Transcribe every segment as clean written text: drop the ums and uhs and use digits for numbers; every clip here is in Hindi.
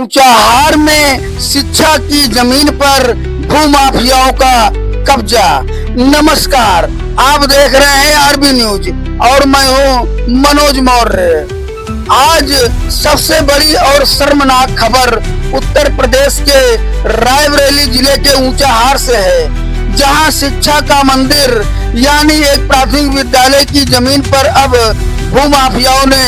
ऊंचाहार में शिक्षा की जमीन पर भूमाफियाओं का कब्जा। नमस्कार, आप देख रहे हैं आरबी न्यूज और मैं हूं मनोज मौर्य। आज सबसे बड़ी और शर्मनाक खबर उत्तर प्रदेश के रायबरेली जिले के ऊंचाहार से है, जहां शिक्षा का मंदिर यानी एक प्राथमिक विद्यालय की जमीन पर अब भूमाफियाओं ने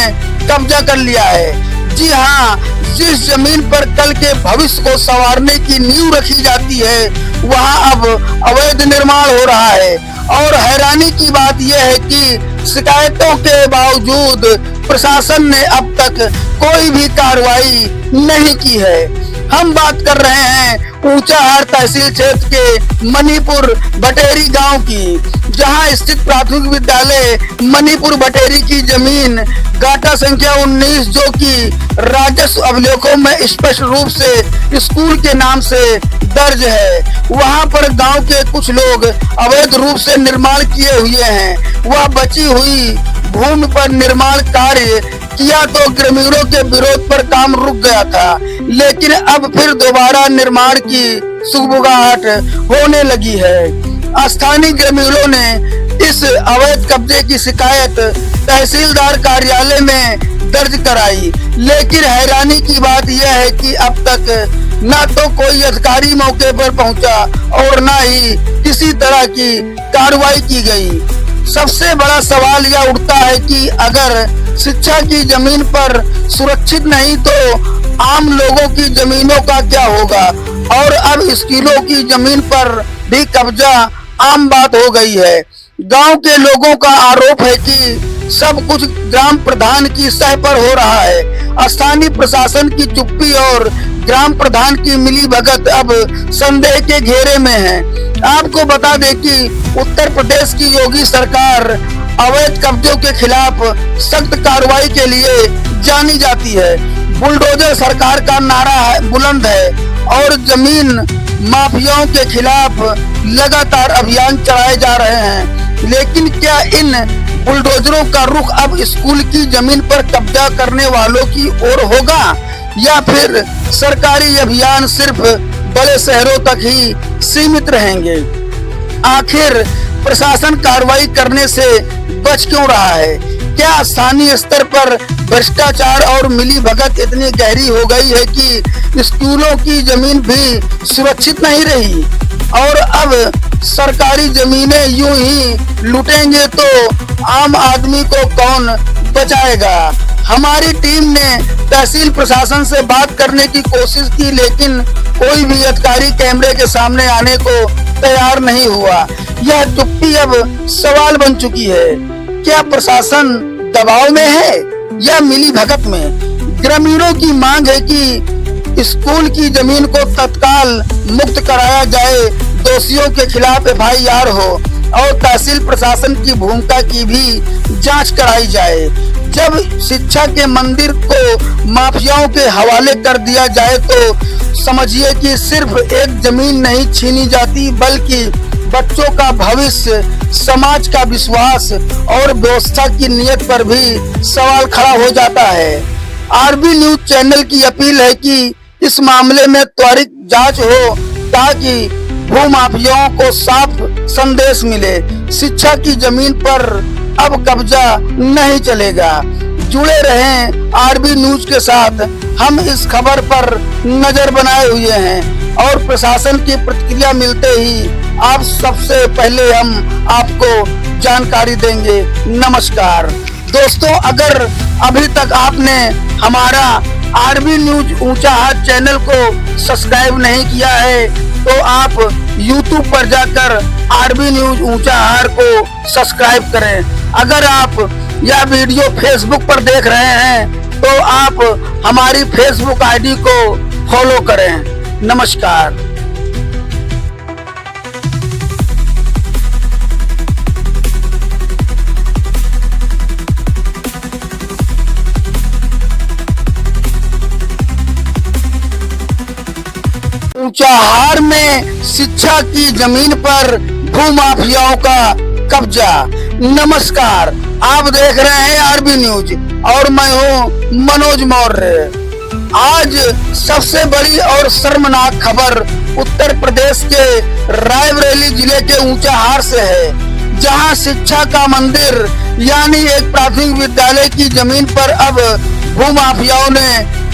कब्जा कर लिया है। जी हाँ, जिस जमीन पर कल के भविष्य को संवारने की नींव रखी जाती है, वहाँ अब अवैध निर्माण हो रहा है। और हैरानी की बात यह है कि शिकायतों के बावजूद प्रशासन ने अब तक कोई भी कार्रवाई नहीं की है। हम बात कर रहे हैं ऊंचाहार तहसील क्षेत्र के मणिपुर बटेरी गांव की, जहां स्थित प्राथमिक विद्यालय मणिपुर बटेरी की जमीन गाटा संख्या 19, जो कि राजस्व अभिलेखों में स्पष्ट रूप से स्कूल के नाम से दर्ज है। वहां पर गांव के कुछ लोग अवैध रूप से निर्माण किए हुए हैं। वह बची हुई भूमि पर निर्माण कार्य किया तो ग्रामीणों के विरोध पर काम रुक गया था, लेकिन अब फिर दोबारा निर्माण की सुगबुगाहट होने लगी है। स्थानीय ग्रामीणों ने इस अवैध कब्जे की शिकायत तहसीलदार कार्यालय में दर्ज कराई, लेकिन हैरानी की बात यह है कि अब तक न तो कोई अधिकारी मौके पर पहुंचा और न ही किसी तरह की कार्रवाई की गई। सबसे बड़ा सवाल यह उठता है कि अगर शिक्षा की जमीन पर सुरक्षित नहीं तो आम लोगों की जमीनों का क्या होगा। और अब स्कूलों की जमीन पर भी कब्जा आम बात हो गई है। गांव के लोगों का आरोप है कि सब कुछ ग्राम प्रधान की सह पर हो रहा है। स्थानीय प्रशासन की चुप्पी और ग्राम प्रधान की मिलीभगत अब संदेह के घेरे में है। आपको बता दें कि उत्तर प्रदेश की योगी सरकार अवैध कब्जों के खिलाफ सख्त कार्रवाई के लिए जानी जाती है। बुलडोजर सरकार का नारा बुलंद है और जमीन माफियाओं के खिलाफ लगातार अभियान चलाए जा रहे हैं। लेकिन क्या इन बुलडोजरों का रुख अब स्कूल की जमीन पर कब्जा करने वालों की ओर होगा, या फिर सरकारी अभियान सिर्फ बड़े शहरों तक ही सीमित रहेंगे? आखिर प्रशासन कार्रवाई करने से बच क्यों रहा है? क्या स्थानीय स्तर पर भ्रष्टाचार और मिलीभगत इतनी गहरी हो गई है कि स्कूलों की जमीन भी सुरक्षित नहीं रही? और अब सरकारी जमीनें यूं ही लूटेंगे तो आम आदमी को कौन बचाएगा? हमारी टीम ने तहसील प्रशासन से बात करने की कोशिश की, लेकिन कोई भी अधिकारी कैमरे के सामने आने को तैयार नहीं हुआ। यह चुप्पी अब सवाल बन चुकी है। क्या प्रशासन दबाव में है या मिलीभगत में? ग्रामीणों की मांग है कि स्कूल की जमीन को तत्काल मुक्त कराया जाए, दोषियों के खिलाफ FIR हो और तहसील प्रशासन की भूमिका की भी जांच कराई जाए। जब शिक्षा के मंदिर को माफियाओं के हवाले कर दिया जाए तो समझिए कि सिर्फ एक जमीन नहीं छीनी जाती, बल्कि बच्चों का भविष्य, समाज का विश्वास और व्यवस्था की नीयत पर भी सवाल खड़ा हो जाता है। आरबी न्यूज चैनल की अपील है कि इस मामले में त्वरित जांच हो, ताकि भूमाफियाओं को साफ संदेश मिले। शिक्षा की जमीन पर अब कब्जा नहीं चलेगा। जुड़े रहें आरबी न्यूज के साथ। हम इस खबर पर नजर बनाए हुए हैं और प्रशासन की प्रतिक्रिया मिलते ही आप सबसे पहले हम आपको जानकारी देंगे। नमस्कार दोस्तों, अगर अभी तक आपने हमारा आरबी न्यूज ऊंचाहार चैनल को सब्सक्राइब नहीं किया है तो आप YouTube पर जाकर आरबी न्यूज ऊंचाहार को सब्सक्राइब करें। अगर आप यह वीडियो Facebook पर देख रहे हैं तो आप हमारी Facebook ID को फॉलो करें। नमस्कार। ऊंचाहार में शिक्षा की जमीन पर भूमाफियाओं का कब्जा। नमस्कार, आप देख रहे हैं आरबी न्यूज और मैं हूं मनोज मौर्य। आज सबसे बड़ी और शर्मनाक खबर उत्तर प्रदेश के रायबरेली जिले के ऊंचाहार से है, जहां शिक्षा का मंदिर यानी एक प्राथमिक विद्यालय की जमीन पर अब भूमाफियाओं ने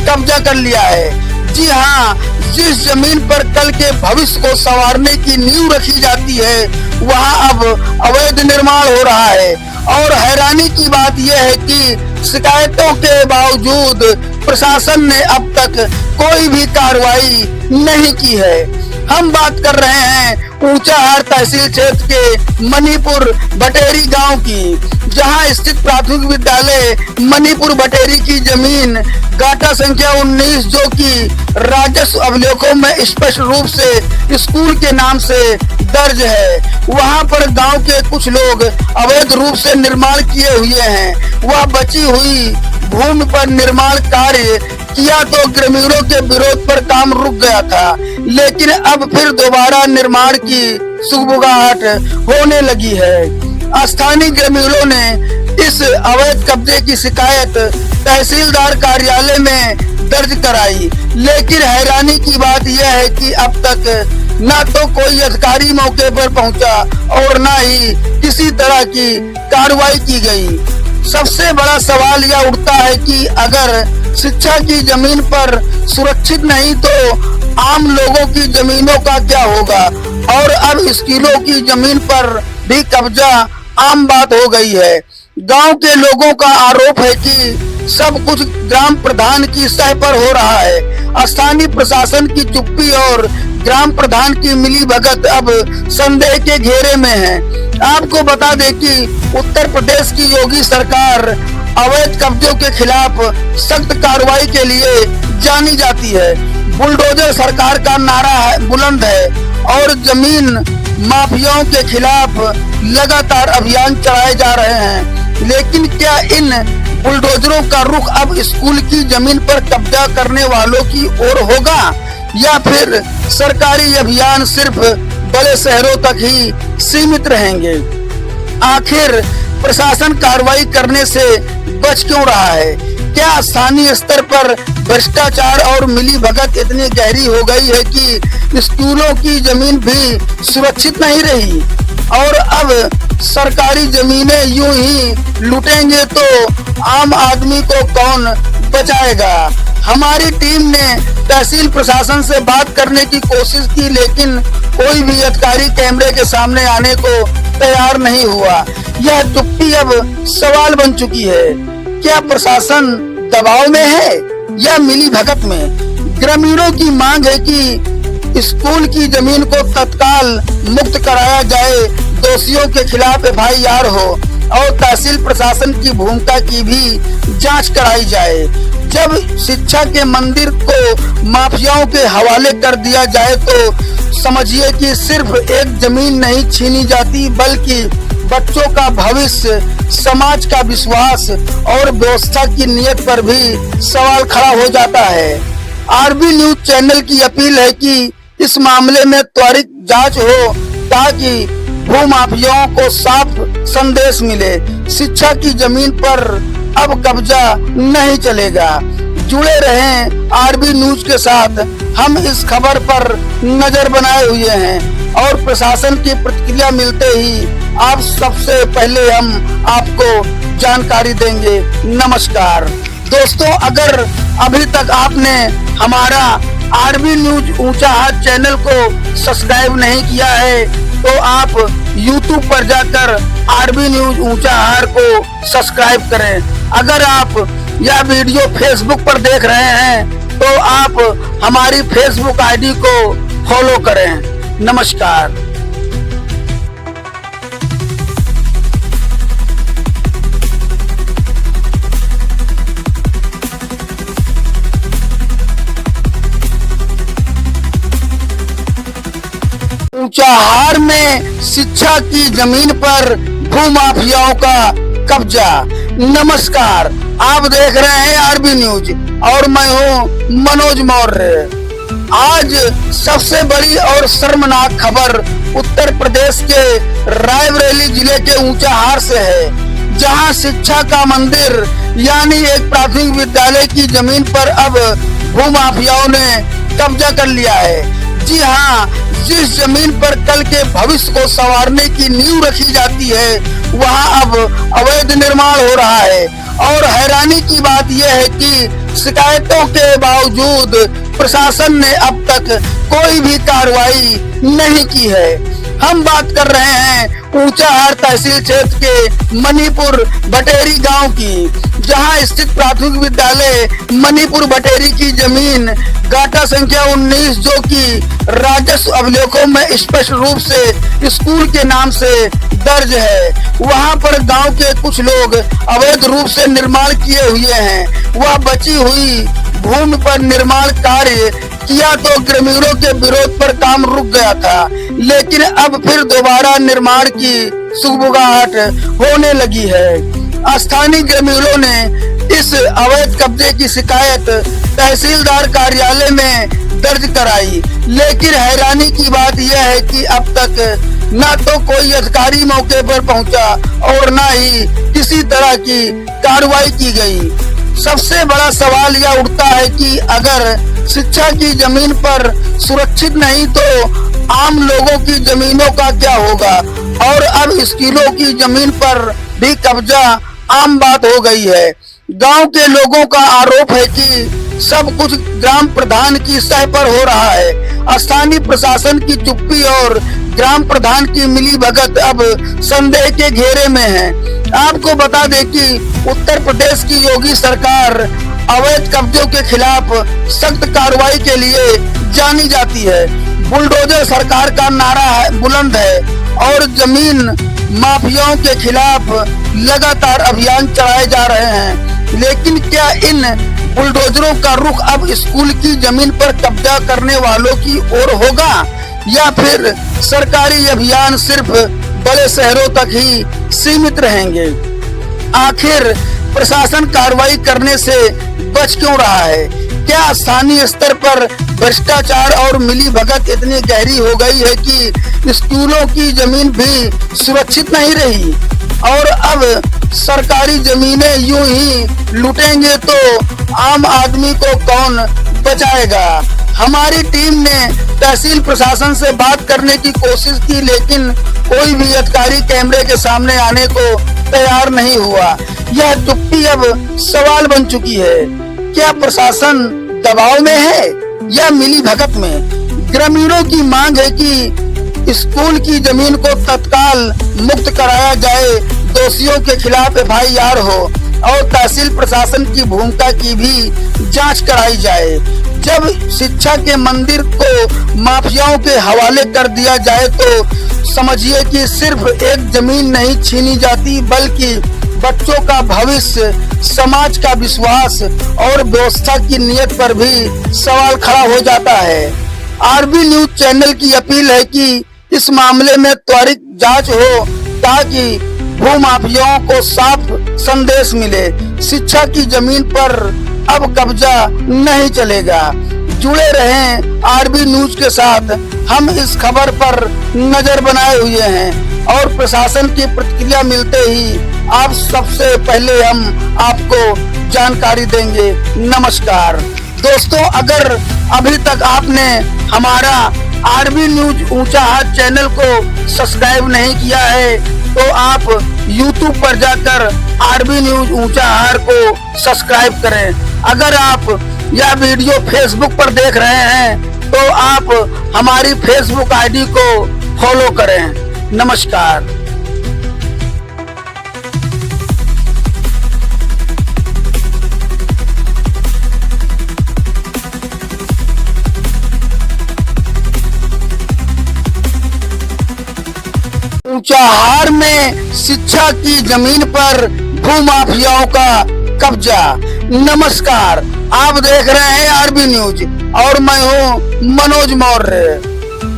कब्जा कर लिया है। जी हाँ, जिस जमीन पर कल के भविष्य को संवारने की नींव रखी जाती है, वहां अब अवैध निर्माण हो रहा है। और हैरानी की बात यह है कि शिकायतों के बावजूद प्रशासन ने अब तक कोई भी कार्रवाई नहीं की है। हम बात कर रहे हैं ऊंचाहार तहसील क्षेत्र के मणिपुर बटेरी गांव की, जहां स्थित प्राथमिक विद्यालय मणिपुर बटेरी की जमीन गाटा संख्या 19, जो कि राजस्व अभिलेखों में स्पष्ट रूप से स्कूल के नाम से दर्ज है, वहां पर गांव के कुछ लोग अवैध रूप से निर्माण किए हुए हैं। वह बची हुई भूमि पर निर्माण कार्य किया तो ग्रामीणों के विरोध पर काम रुक गया था, लेकिन अब फिर दोबारा निर्माण की सुगबुगाहट होने लगी है। स्थानीय ग्रामीणों ने इस अवैध कब्जे की शिकायत तहसीलदार कार्यालय में दर्ज कराई, लेकिन हैरानी की बात यह है कि अब तक न तो कोई अधिकारी मौके पर पहुंचा और न ही किसी तरह की कार्रवाई की गई। सबसे बड़ा सवाल यह उठता है कि अगर शिक्षा की जमीन पर सुरक्षित नहीं तो आम लोगों की जमीनों का क्या होगा। और अब स्कूलों की जमीन पर भी कब्जा आम बात हो गई है। गांव के लोगों का आरोप है कि सब कुछ ग्राम प्रधान की सह पर हो रहा है। स्थानीय प्रशासन की चुप्पी और ग्राम प्रधान की मिलीभगत अब संदेह के घेरे में है। आपको बता दें कि उत्तर प्रदेश की योगी सरकार अवैध कब्जों के खिलाफ सख्त कार्रवाई के लिए जानी जाती है। बुलडोजर सरकार का नारा बुलंद है और जमीन माफियाओं के खिलाफ लगातार अभियान चलाए जा रहे हैं। लेकिन क्या इन बुलडोजरों का रुख अब स्कूल की जमीन पर कब्जा करने वालों की ओर होगा, या फिर सरकारी अभियान सिर्फ बड़े शहरों तक ही सीमित रहेंगे? आखिर प्रशासन कार्रवाई करने से बच क्यों रहा है? क्या स्थानीय स्तर पर भ्रष्टाचार और मिलीभगत इतनी गहरी हो गई है कि स्कूलों की जमीन भी सुरक्षित नहीं रही? और अब सरकारी जमीनें यूं ही लूटेंगे तो आम आदमी को कौन बचाएगा? हमारी टीम ने तहसील प्रशासन से बात करने की कोशिश की, लेकिन कोई भी अधिकारी कैमरे के सामने आने को तैयार नहीं हुआ। यह चुप्पी अब सवाल बन चुकी है। क्या प्रशासन दबाव में है या मिलीभगत में? ग्रामीणों की मांग है कि स्कूल की जमीन को तत्काल मुक्त कराया जाए, दोषियों के खिलाफ FIR हो और तहसील प्रशासन की भूमिका की भी जांच कराई जाए। जब शिक्षा के मंदिर को माफियाओं के हवाले कर दिया जाए तो समझिए कि सिर्फ एक जमीन नहीं छीनी जाती, बल्कि बच्चों का भविष्य, समाज का विश्वास और व्यवस्था की नीयत पर भी सवाल खड़ा हो जाता है। RB न्यूज चैनल की अपील है कि इस मामले में त्वरित जांच हो ताकि भूमाफियाओं को साफ संदेश मिले। शिक्षा की जमीन पर अब कब्जा नहीं चलेगा। जुड़े रहें RB न्यूज के साथ। हम इस खबर पर नजर बनाए हुए हैं और प्रशासन की प्रतिक्रिया मिलते ही आप सबसे पहले हम आपको जानकारी देंगे। नमस्कार दोस्तों, अगर अभी तक आपने हमारा RB न्यूज ऊंचाहार चैनल को सब्सक्राइब नहीं किया है तो आप YouTube पर जाकर RB न्यूज ऊंचाहार को सब्सक्राइब करें। अगर आप यह वीडियो Facebook पर देख रहे हैं तो आप हमारी Facebook ID को फॉलो करें। नमस्कार। ऊंचाहार में शिक्षा की जमीन पर भूमाफियाओं का कब्जा। नमस्कार, आप देख रहे हैं RB न्यूज और मैं हूं मनोज मौर्य। आज सबसे बड़ी और शर्मनाक खबर उत्तर प्रदेश के रायबरेली जिले के ऊंचाहार से है, जहां शिक्षा का मंदिर यानी एक प्राथमिक विद्यालय की जमीन पर अब भूमाफियाओं ने कब्जा कर लिया है। जी हाँ, जिस जमीन पर कल के भविष्य को संवारने की नींव रखी जाती है, वहाँ अब अवैध निर्माण हो रहा है। और हैरानी की बात यह है कि शिकायतों के बावजूद प्रशासन ने अब तक कोई भी कार्रवाई नहीं की है। हम बात कर रहे हैं ऊंचाहार तहसील क्षेत्र के मणिपुर भटेरी गांव की, जहां स्थित प्राथमिक विद्यालय मणिपुर भटेरी की जमीन गाटा संख्या 19, जो कि राजस्व अभिलेखों में स्पष्ट रूप से स्कूल के नाम से दर्ज है, वहां पर गांव के कुछ लोग अवैध रूप से निर्माण किए हुए हैं। वह बची हुई भूमि पर निर्माण कार्य किया तो ग्रामीणों के विरोध पर काम रुक गया था, लेकिन अब फिर दोबारा निर्माण की सुगबुगाहट होने लगी है। स्थानीय ग्रामीणों ने इस अवैध कब्जे की शिकायत तहसीलदार कार्यालय में दर्ज कराई, लेकिन हैरानी की बात यह है कि अब तक न तो कोई अधिकारी मौके पर पहुंचा और न ही किसी तरह की कार्रवाई की गई। सबसे बड़ा सवाल यह उठता है कि अगर शिक्षा की जमीन पर सुरक्षित नहीं तो आम लोगों की जमीनों का क्या होगा। और अब स्कूलों की जमीन पर भी कब्जा आम बात हो गई है। गांव के लोगों का आरोप है कि सब कुछ ग्राम प्रधान की सह पर हो रहा है। स्थानीय प्रशासन की चुप्पी और ग्राम प्रधान की मिलीभगत अब संदेह के घेरे में है। आपको बता दें कि उत्तर प्रदेश की योगी सरकार अवैध कब्जों के खिलाफ सख्त कार्रवाई के लिए जानी जाती है। बुलडोजर सरकार का नारा बुलंद है और जमीन माफियाओं के खिलाफ लगातार अभियान चलाए जा रहे हैं। लेकिन क्या इन बुलडोजरों का रुख अब स्कूल की जमीन पर कब्जा करने वालों की ओर होगा, या फिर सरकारी अभियान सिर्फ बड़े शहरों तक ही सीमित रहेंगे। आखिर प्रशासन कार्रवाई करने से बच क्यों रहा है? क्या स्थानीय स्तर पर भ्रष्टाचार और मिलीभगत इतनी गहरी हो गई है कि स्कूलों की जमीन भी सुरक्षित नहीं रही और अब सरकारी जमीनें यूं ही लूटेंगे तो आम आदमी को कौन बचाएगा? हमारी टीम ने तहसील प्रशासन से बात करने की कोशिश की, लेकिन कोई भी अधिकारी कैमरे के सामने आने को तैयार नहीं हुआ। यह चुप्पी अब सवाल बन चुकी है। क्या प्रशासन दबाव में है या मिलीभगत में? ग्रामीणों की मांग है कि स्कूल की जमीन को तत्काल मुक्त कराया जाए, दोषियों के खिलाफ FIR हो और तहसील प्रशासन की भूमिका की भी जांच कराई जाए। जब शिक्षा के मंदिर को माफियाओं के हवाले कर दिया जाए तो समझिए कि सिर्फ एक जमीन नहीं छीनी जाती, बल्कि बच्चों का भविष्य, समाज का विश्वास और व्यवस्था की नीयत पर भी सवाल खड़ा हो जाता है। RB न्यूज चैनल की अपील है कि इस मामले में त्वरित जांच हो ताकि भूमाफियाओं को साफ संदेश मिले। शिक्षा की जमीन पर अब कब्जा नहीं चलेगा। जुड़े रहें RB न्यूज के साथ। हम इस खबर पर नजर बनाए हुए हैं और प्रशासन की प्रतिक्रिया मिलते ही आप सबसे पहले हम आपको जानकारी देंगे। नमस्कार दोस्तों, अगर अभी तक आपने हमारा RB न्यूज ऊंचाहार चैनल को सब्सक्राइब नहीं किया है तो आप YouTube पर जाकर RB न्यूज ऊंचाहार को सब्सक्राइब करें। अगर आप यह वीडियो Facebook पर देख रहे हैं तो आप हमारी Facebook ID को फॉलो करें। नमस्कार। ऊंचाहार में शिक्षा की जमीन पर भूमाफियाओं का कब्जा। नमस्कार, आप देख रहे हैं RB न्यूज और मैं हूं मनोज मौर्य।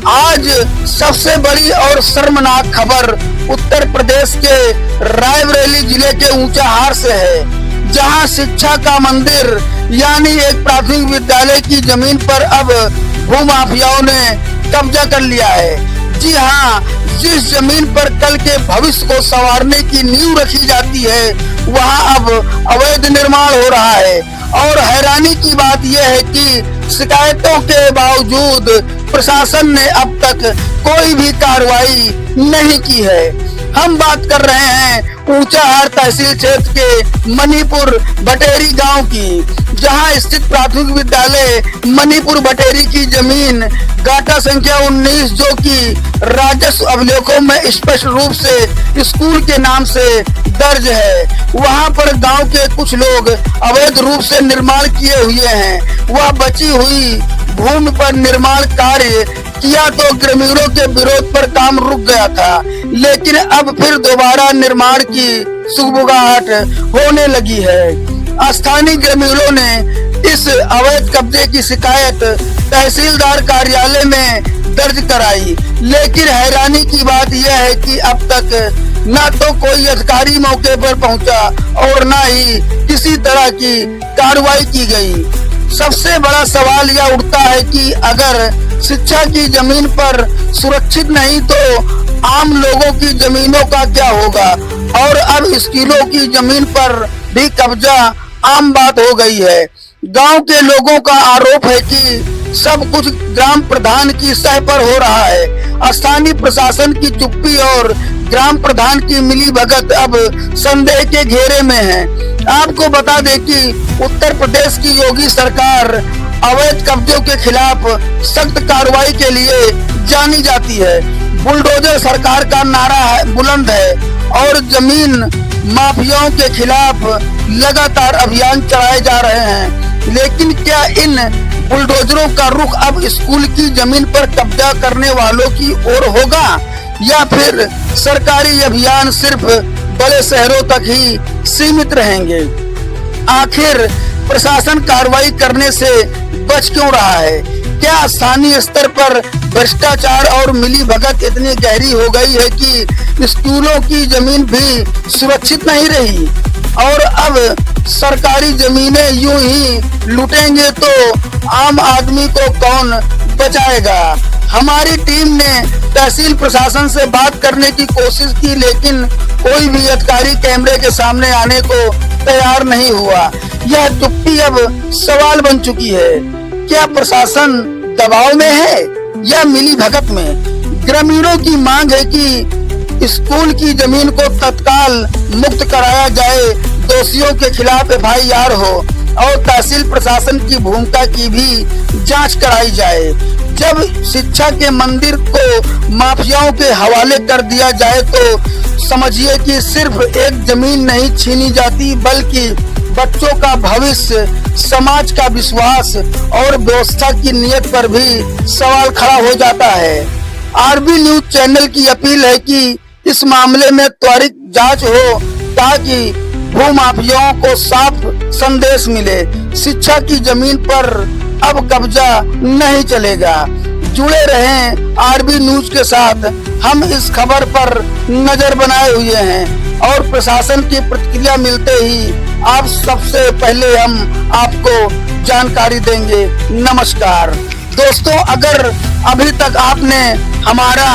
आज सबसे बड़ी और शर्मनाक खबर उत्तर प्रदेश के रायबरेली जिले के ऊंचाहार से है, जहां शिक्षा का मंदिर यानी एक प्राथमिक विद्यालय की जमीन पर अब भूमाफियाओं ने कब्जा कर लिया है। जी हाँ, जिस जमीन पर कल के भविष्य को संवारने की नींव रखी जाती है, वहाँ अब अवैध निर्माण हो रहा है और हैरानी की बात यह है कि शिकायतों के बावजूद प्रशासन ने अब तक कोई भी कार्रवाई नहीं की है। हम बात कर रहे हैं ऊंचाहार तहसील क्षेत्र के मणिपुर बटेरी गांव की, जहां स्थित प्राथमिक विद्यालय मणिपुर बटेरी की जमीन गाटा संख्या 19 जो कि राजस्व अभिलेखों में स्पष्ट रूप से स्कूल के नाम से दर्ज है, वहां पर गांव के कुछ लोग अवैध रूप से निर्माण किए हुए हैं। वह बची हुई भूमि पर निर्माण कार्य किया तो ग्रामीणों के विरोध पर काम रुक गया था, लेकिन अब फिर दोबारा निर्माण की सुगबुगाहट होने लगी है। स्थानीय ग्रामीणों ने इस अवैध कब्जे की शिकायत तहसीलदार कार्यालय में दर्ज कराई, लेकिन हैरानी की बात यह है कि अब तक न तो कोई अधिकारी मौके पर पहुंचा और न ही किसी तरह की कार्रवाई की गई। सबसे बड़ा सवाल यह उठता है कि अगर शिक्षा की जमीन पर सुरक्षित नहीं तो आम लोगों की जमीनों का क्या होगा। और अब स्कूलों की जमीन पर भी कब्जा आम बात हो गई है। गांव के लोगों का आरोप है कि सब कुछ ग्राम प्रधान की सह पर हो रहा है। स्थानीय प्रशासन की चुप्पी और ग्राम प्रधान की मिलीभगत अब संदेह के घेरे में है। आपको बता दें कि उत्तर प्रदेश की योगी सरकार अवैध कब्जों के खिलाफ सख्त कार्रवाई के लिए जानी जाती है। बुलडोजर सरकार का नारा बुलंद है और जमीन माफियाओं के खिलाफ लगातार अभियान चलाए जा रहे हैं। लेकिन क्या इन बुलडोजरों का रुख अब स्कूल की जमीन पर कब्जा करने वालों की ओर होगा या फिर सरकारी अभियान सिर्फ बड़े शहरों तक ही सीमित रहेंगे। आखिर प्रशासन कार्रवाई करने से बच क्यों रहा है? क्या स्थानीय स्तर पर भ्रष्टाचार और मिलीभगत इतनी गहरी हो गई है कि स्कूलों की जमीन भी सुरक्षित नहीं रही और अब सरकारी जमीनें यूं ही लूटेंगे तो आम आदमी को कौन बचाएगा? हमारी टीम ने तहसील प्रशासन से बात करने की कोशिश की, लेकिन कोई भी अधिकारी कैमरे के सामने आने को तैयार नहीं हुआ। यह चुप्पी अब सवाल बन चुकी है। क्या प्रशासन दबाव में है या मिलीभगत में? ग्रामीणों की मांग है कि स्कूल की जमीन को तत्काल मुक्त कराया जाए, दोषियों के खिलाफ FIR हो और तहसील प्रशासन की भूमिका की भी जांच कराई जाए। जब शिक्षा के मंदिर को माफियाओं के हवाले कर दिया जाए तो समझिए कि सिर्फ एक जमीन नहीं छीनी जाती, बल्कि बच्चों का भविष्य, समाज का विश्वास और व्यवस्था की नीयत पर भी सवाल खड़ा हो जाता है। RB न्यूज चैनल की अपील है कि इस मामले में त्वरित जांच हो ताकि भूमाफियाओं को साफ संदेश मिले। शिक्षा की जमीन पर अब कब्जा नहीं चलेगा। जुड़े रहें RB न्यूज के साथ। हम इस खबर पर नजर बनाए हुए हैं और प्रशासन की प्रतिक्रिया मिलते ही आप सबसे पहले हम आपको जानकारी देंगे। नमस्कार दोस्तों, अगर अभी तक आपने हमारा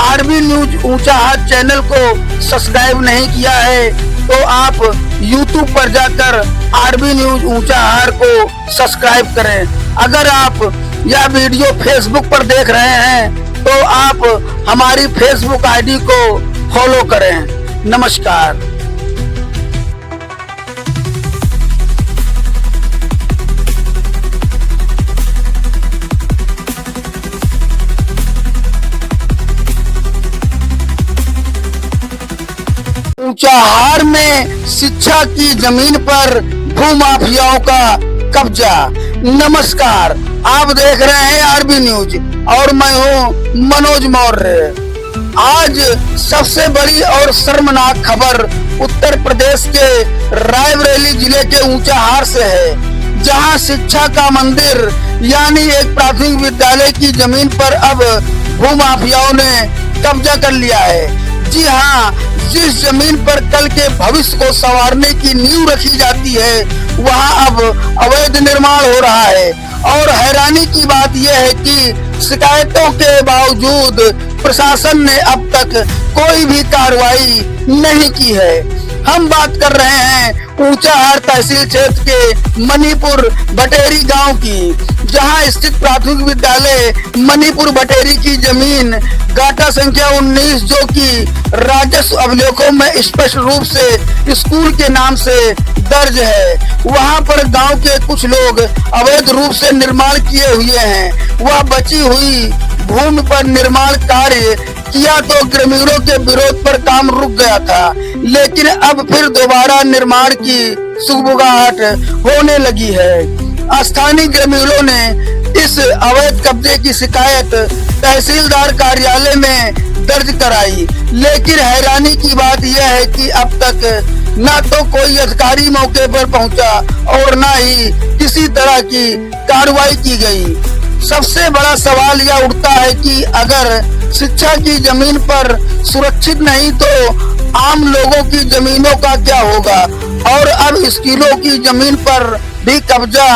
RB न्यूज ऊंचाहार चैनल को सब्सक्राइब नहीं किया है तो आप YouTube पर जाकर RB न्यूज ऊंचाहार को सब्सक्राइब करें। अगर आप यह वीडियो Facebook पर देख रहे हैं तो आप हमारी Facebook ID को फॉलो करें। नमस्कार। ऊंचाहार में शिक्षा की जमीन पर भूमाफियाओं का कब्जा। नमस्कार, आप देख रहे हैं RB न्यूज और मैं हूं मनोज मौर्य। आज सबसे बड़ी और शर्मनाक खबर उत्तर प्रदेश के रायबरेली जिले के ऊंचाहार से है, जहां शिक्षा का मंदिर यानी एक प्राथमिक विद्यालय की जमीन पर अब भूमाफियाओं ने कब्जा कर लिया है। जी हाँ, जिस जमीन पर कल के भविष्य को संवारने की नींव रखी जाती है वहाँ अब अवैध निर्माण हो रहा है। और हैरानी की बात यह है कि शिकायतों के बावजूद प्रशासन ने अब तक कोई भी कार्रवाई नहीं की है। हम बात कर रहे हैं ऊंचाहार तहसील क्षेत्र के मणिपुर बटेरी गांव की, जहां स्थित प्राथमिक विद्यालय मणिपुर बटेरी की जमीन गाटा संख्या 19, जो कि राजस्व अभिलेखों में स्पष्ट रूप से स्कूल के नाम से दर्ज है, वहां पर गांव के कुछ लोग अवैध रूप से निर्माण किए हुए हैं। वह बची हुई भूमि पर निर्माण कार्य किया तो ग्रामीणों के विरोध पर काम रुक गया था, लेकिन अब फिर दोबारा निर्माण की सुगबुगाहट होने लगी है। स्थानीय ग्रामीणों ने इस अवैध कब्जे की शिकायत तहसीलदार कार्यालय में दर्ज कराई, लेकिन हैरानी की बात यह है कि अब तक न तो कोई अधिकारी मौके पर पहुंचा और न ही किसी तरह की कार्रवाई की गई। सबसे बड़ा सवाल यह उठता है कि अगर शिक्षा की जमीन पर सुरक्षित नहीं तो आम लोगों की जमीनों का क्या होगा। और अब स्कूलों की जमीन पर भी कब्जा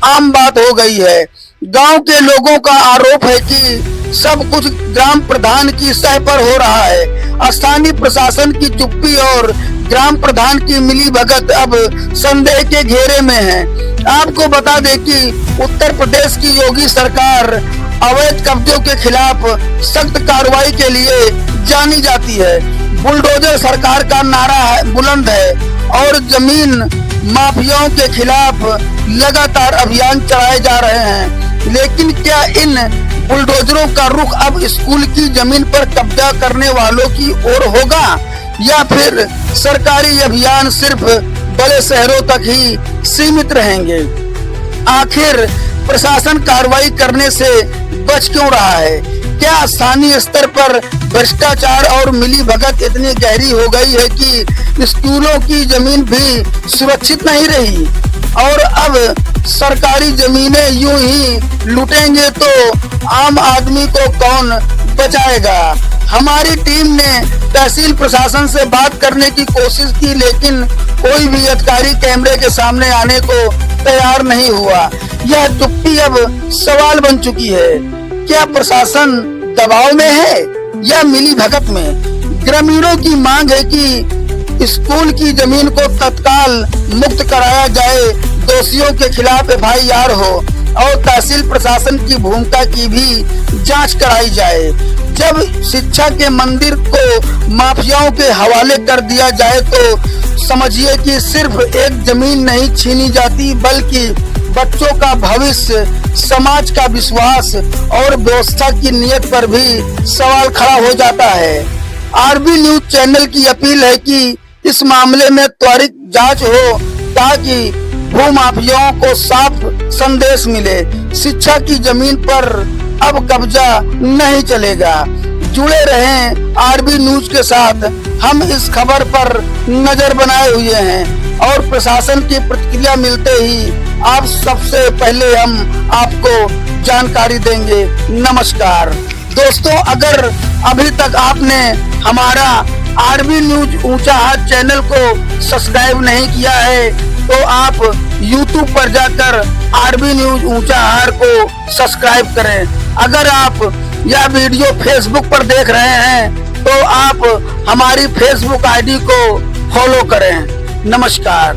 आम बात हो गई है। गांव के लोगों का आरोप है कि सब कुछ ग्राम प्रधान की सह पर हो रहा है। स्थानीय प्रशासन की चुप्पी और ग्राम प्रधान की मिलीभगत अब संदेह के घेरे में है। आपको बता दें कि उत्तर प्रदेश की योगी सरकार अवैध कब्जों के खिलाफ सख्त कार्रवाई के लिए जानी जाती है। बुलडोजर सरकार का नारा बुलंद है और जमीन माफियाओं के खिलाफ लगातार अभियान चलाए जा रहे हैं। लेकिन क्या इन बुलडोजरों का रुख अब स्कूल की जमीन पर कब्जा करने वालों की ओर होगा, या फिर सरकारी अभियान सिर्फ बड़े शहरों तक ही सीमित रहेंगे। आखिर प्रशासन कार्रवाई करने से बच क्यों रहा है? क्या स्थानीय स्तर पर भ्रष्टाचार और मिलीभगत इतनी गहरी हो गई है कि स्कूलों की जमीन भी सुरक्षित नहीं रही और अब सरकारी जमीनें यूं ही लूटेंगे तो आम आदमी को कौन बचाएगा? हमारी टीम ने तहसील प्रशासन से बात करने की कोशिश की, लेकिन कोई भी अधिकारी कैमरे के सामने आने को तैयार नहीं हुआ। यह चुप्पी अब सवाल बन चुकी है। क्या प्रशासन दबाव में है या मिलीभगत में? ग्रामीणों की मांग है कि स्कूल की जमीन को तत्काल मुक्त कराया जाए, दोषियों के खिलाफ FIR हो और तहसील प्रशासन की भूमिका की भी जांच कराई जाए। जब शिक्षा के मंदिर को माफियाओं के हवाले कर दिया जाए तो समझिए कि सिर्फ एक जमीन नहीं छीनी जाती, बल्कि बच्चों का भविष्य, समाज का विश्वास और व्यवस्था की नीयत पर भी सवाल खड़ा हो जाता है। RB न्यूज चैनल की अपील है कि इस मामले में त्वरित जांच हो ताकि भूमाफियाओं को साफ संदेश मिले। शिक्षा की जमीन पर अब कब्जा नहीं चलेगा। जुड़े रहें RB न्यूज के साथ। हम इस खबर पर नजर बनाए हुए हैं और प्रशासन की प्रतिक्रिया मिलते ही आप सबसे पहले हम आपको जानकारी देंगे। नमस्कार दोस्तों, अगर अभी तक आपने हमारा RB न्यूज ऊंचाहार चैनल को सब्सक्राइब नहीं किया है तो आप YouTube पर जाकर RB न्यूज ऊंचाहार को सब्सक्राइब करें। अगर आप यह वीडियो Facebook पर देख रहे हैं तो आप हमारी Facebook ID को फॉलो करें। नमस्कार।